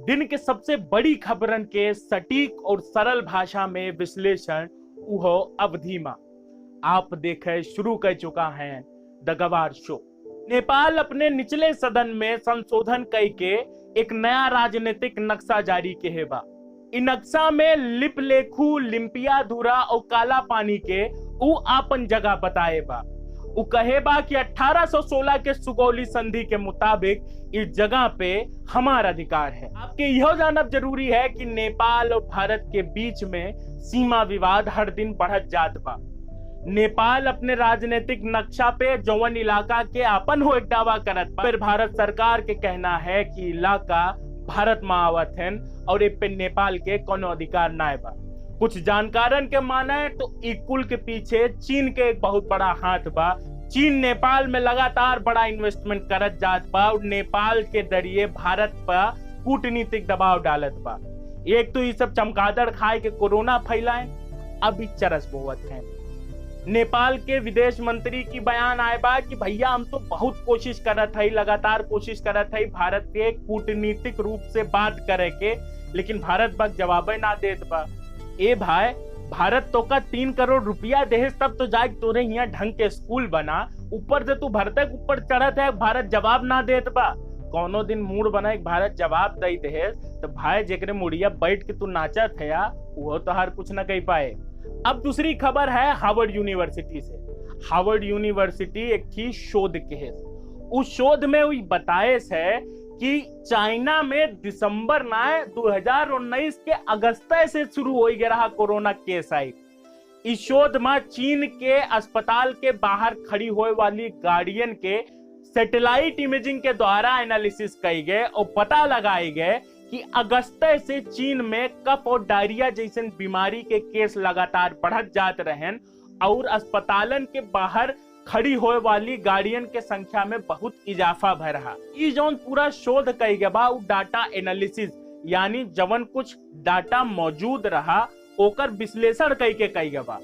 दिन के सबसे बड़ी खबरन के सटीक और सरल भाषा में विश्लेषण उहो अवधि में आप देखे शुरू कर चुका है द गवार शो। नेपाल अपने निचले सदन में संशोधन करके एक नया राजनीतिक नक्शा जारी के बा। इ नक्शा में लिप लेखू, लिम्पिया धुरा और काला पानी के उ आपन जगह बताए बा। उ कहे बा कि 1816 के सुगौली संधि के मुताबिक इस जगह पे हमारा अधिकार है। आपके यह जानब जरूरी है कि नेपाल और भारत के बीच में सीमा विवाद हर दिन बढ़त जात बा। नेपाल अपने राजनीतिक नक्शा पे जौवन इलाका के आपन हो एक दावा करत बा, फिर भारत सरकार के कहना है कि इलाका भारत में आवत है और इ पे नेपाल के कोनो अधिकार ना बा। कुछ जानकारन के माने तो इकुल के पीछे चीन के एक बहुत बड़ा हाथ बा। चीन नेपाल में लगातार बड़ा इन्वेस्टमेंट करत जात बा और नेपाल के जरिए भारत पर कूटनीतिक दबाव डालत बा। एक तो ये सब चमगादड़ खाए के कोरोना फैलाए, अभी चरस बोवत है। नेपाल के विदेश मंत्री की बयान आए बा कि भैया हम तो बहुत कोशिश करत है, लगातार कोशिश करत है भारत के कूटनीतिक रूप से बात करे के, लेकिन भारत बक जवाब ना देत बा। ए भाई, भारत तो का 3 करोड़ रुपया दे तब तो जाए तोरे यहाँ ढंग के स्कूल बना, ऊपर से तू भारत के ऊपर चढ़त है, भारत जवाब ना देत बा। कोनो दिन मूड बना भारत जवाब दे है तो भाई जेकरे मुड़िया बैठ के तू नाचत है वो तो हर कुछ ना कह पाए। अब दूसरी खबर है हार्वर्ड यूनिवर्सिटी से। हार्वर्ड यूनिवर्सिटी एक थी शोध के है। उस शोध में वही बताए है कि चाइना में दिसंबर 2019 के अगस्त से शुरू हो गया रहा कोरोना केस आई। इस शोध में चीन के अस्पताल के बाहर खड़ी होए वाली गाड़ियन के सैटेलाइट इमेजिंग के द्वारा एनालिसिस कई गए और पता लगाए गए कि अगस्त से चीन में कफ और डायरिया जैसे बीमारी के केस लगातार बढ़त जात रहन और अस्पतालन के बाहर खड़ी होए वाली गाड़ियन के संख्या में बहुत इजाफा भय रहा। ये जौन पूरा शोध कई गया बा डाटा एनालिसिस यानी जवन कुछ डाटा मौजूद रहा ओकर विश्लेषण कई गया बा।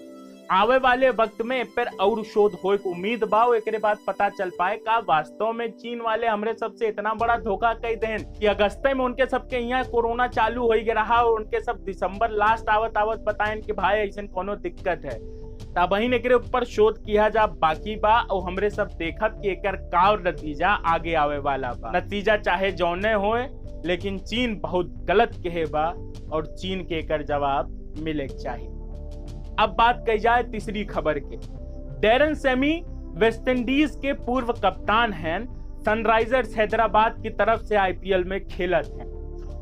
आवे वाले वक्त में पर और शोध होए के उम्मीद बा। एकरे बाद पता चल पाए का वास्तव में चीन वाले हमरे सबसे इतना बड़ा धोखा कई देन कि अगस्त में उनके सबके यहाँ कोरोना चालू हो गया रहा और उनके सब दिसंबर लास्ट आवत बताएं कि भाई ऐसा कोनो दिक्कत है। तब ही एकरे ऊपर शोध किया जा बाकी बा और हमरे सब देखत कि एकर का और नतीजा आगे आवे वाला बा। नतीजा चाहे जौने होए लेकिन चीन बहुत गलत कहे बा और चीन के एकर जवाब मिले चाहिए। अब बात कही जाए तीसरी खबर के। डैरेन सेमी वेस्टइंडीज के पूर्व कप्तान हैं, सनराइजर्स हैदराबाद की तरफ से आईपीएल में खेलत हैं।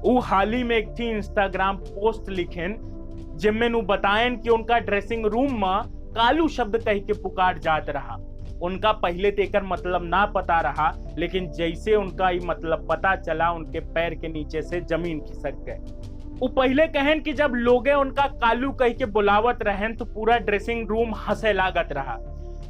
वो हाल ही में एक थी इंस्टाग्राम पोस्ट लिखें जिनमें नु बताएं कि उनका ड्रेसिंग रूम में कालू शब्द कह के पुकार जात रहा। उनका पहले तेकर मतलब ना पता रहा, लेकिन जैसे उनका ये मतलब पता चला उनके पैर के नीचे से जमीन खिसक गए। वो पहले कहन कि जब लोगे उनका कालू कह के बुलावत रहन तो पूरा ड्रेसिंग रूम हंसे लागत रहा।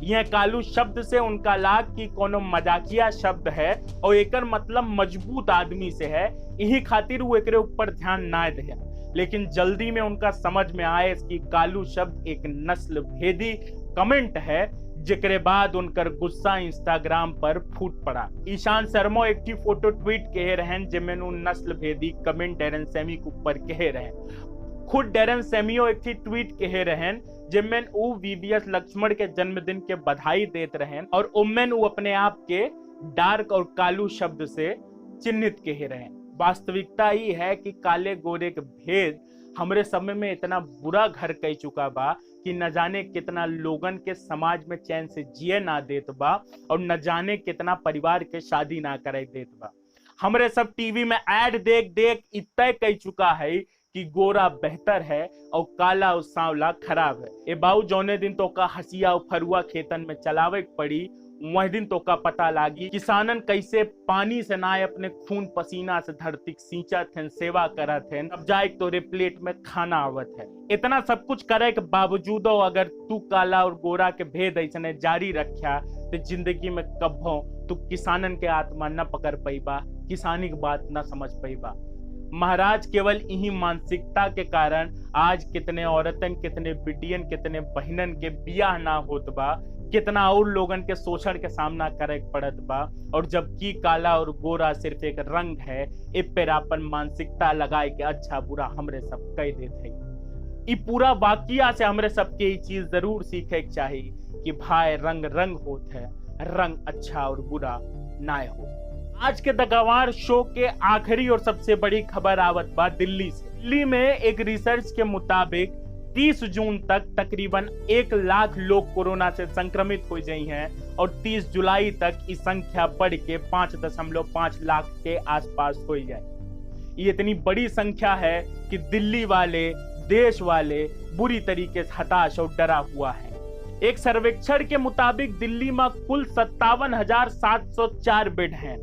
यह कालू शब्द से उनका लाग की कोनो मजाकिया शब्द है और एकर मतलब मजबूत आदमी से है, यही खातिर वो एकरे ऊपर ध्यान ना दे। लेकिन जल्दी में उनका समझ में आए कि कालू शब्द एक नस्ल भेदी कमेंट है, जिकरे बाद उनकर गुस्सा इंस्टाग्राम पर फूट पड़ा। ईशान शर्मा एक की फोटो ट्वीट कहे रहन जिनमें नस्ल भेदी कमेंट डैरेन सेमी के ऊपर कहे रहन। खुद डैरेन सेमियो एक थी ट्वीट कहे रहन जिनमें वो वीवीएस लक्ष्मण के जन्मदिन के बधाई देते रहन और उम्मेन वो अपने आप के डार्क और कालू शब्द से चिन्हित कहे रहन। वास्तविकता ये है कि काले गोरे के भेद हमरे समय में इतना बुरा घर कह चुका बा कि न जाने कितना लोगन के समाज में चैन से जिए ना देत बा और न जाने कितना परिवार के शादी ना करे देत बा। हमरे सब टीवी में ऐड देख देख इतना कह चुका है कि गोरा बेहतर है और काला और सांवला खराब है। ए बाऊ जौने दिन तो का हसिया और फरुआ खेतन में चलावे पड़ी, वह दिन तो का पता लागी किसानन कैसे पानी से ना अपने खून पसीना से धरती सींचत हैं, सेवा करत हैं, अब जाए तोरे प्लेट में खाना आवत है। इतना सब कुछ करे के बावजूदो अगर तू काला और गोरा के भेद ऐसे जारी रखा तो जिंदगी में कब्बो तू किसानन के आत्मा न पकड़ पैबा, किसानी की बात न समझ पैबा। महाराज केवल इन्हीं मानसिकता के कारण आज कितने औरतन, कितने बिटियन, कितने बहनन के बियाह ना होत बा, कितना और लोगन के शोषण के सामना करे पड़त बा। और जबकि काला और गोरा सिर्फ एक रंग है, ए पेरापन मानसिकता लगाए के अच्छा बुरा हमरे सब कह देते हैं। ई पूरा वाकिया से हमरे सबके ये चीज जरूर सीखे के चाहिए कि भाई रंग रंग होत है, रंग अच्छा और बुरा ना हो। आज के द गवार शो के आखिरी और सबसे बड़ी खबर आवत बा दिल्ली से। दिल्ली में एक रिसर्च के मुताबिक 30 जून तक तकरीबन 1 लाख लोग कोरोना से संक्रमित हो गए हैं और 30 जुलाई तक इस संख्या बढ़ के 5.5 लाख के आसपास हो जाए। ये इतनी बड़ी संख्या है कि दिल्ली वाले, देश वाले बुरी तरीके से हताश और डरा हुआ है। एक सर्वेक्षण के मुताबिक दिल्ली में कुल 57,704 बेड हैं।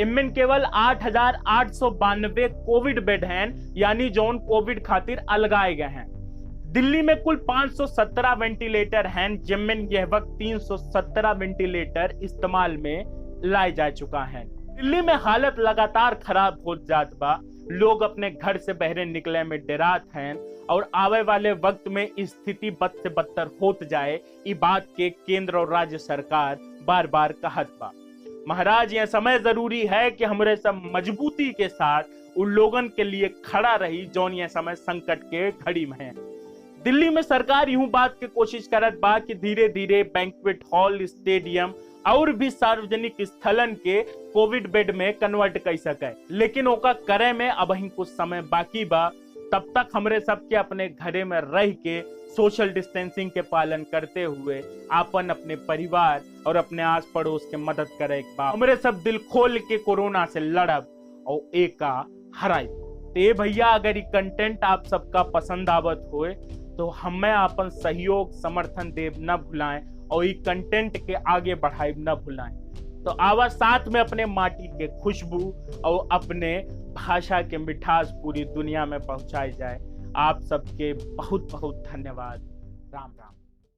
इनमें केवल 8,892 कोविड बेड हैं, यानी जोन कोविड खातिर अलगाए गए हैं। दिल्ली में कुल 517 वेंटिलेटर हैं, जिनमें यह वक्त 317 वेंटिलेटर इस्तेमाल में लाए जा चुका है। दिल्ली में हालत लगातार खराब हो जात बा। लोग अपने घर से बहरे निकले में डरात हैं और आवे वाले वक्त में स्थिति बद से बदतर होत जाए, इस बात के केंद्र और राज्य सरकार बार बार कहत बा। महाराज, यह समय जरूरी है कि हमरे सब मजबूती के साथ उन लोगन के लिए खड़ा रही जौन यह समय संकट के घड़ी में है। दिल्ली में सरकार यूं बात की कोशिश करत बा कि धीरे धीरे बैंक्वेट हॉल, स्टेडियम और भी सार्वजनिक स्थलन के कोविड बेड में कन्वर्ट कर सके, लेकिन ओका करे में अब ही कुछ समय बाकी बा। तब तक हमरे सबके अपने घरे में रह के सोशल डिस्टेंसिंग के पालन करते हुए आपन अपने परिवार और अपने आस पड़ोस के मदद करे। हमरे सब दिल खोल के कोरोना से लड़ब और एका हराई। ते भैया, अगर ये कंटेंट आप सबका पसंद आवत होए तो हमें अपन सहयोग समर्थन देव न भुलाएं और ये कंटेंट के आगे बढ़ाए न भुलाएं। तो आवा साथ में अपने माटी के खुशबू और अपने भाषा के मिठास पूरी दुनिया में पहुंचाई जाए। आप सबके बहुत बहुत धन्यवाद। राम राम।